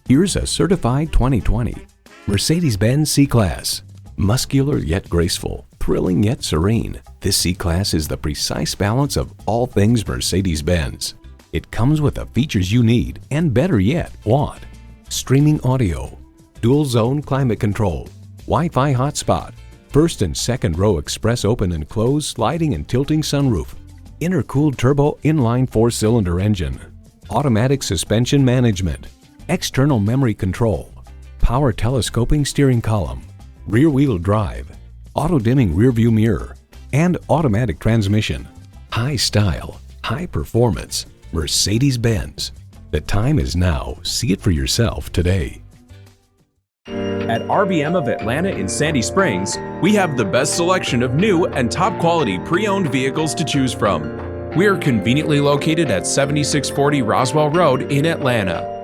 Here's a certified 2020 Mercedes-Benz C-Class. Muscular yet graceful, thrilling yet serene, this C-Class is the precise balance of all things Mercedes-Benz. It comes with the features you need and, better yet, want. Streaming audio, dual-zone climate control, Wi-Fi hotspot, first and second row express open and close sliding and tilting sunroof, intercooled turbo inline 4-cylinder engine, automatic suspension management, external memory control, power telescoping steering column, rear-wheel drive, auto-dimming rear-view mirror, and automatic transmission. High style, high performance, Mercedes-Benz. The time is now. See it for yourself today. At RBM of Atlanta in Sandy Springs, we have the best selection of new and top quality pre-owned vehicles to choose from. We are conveniently located at 7640 Roswell Road in Atlanta.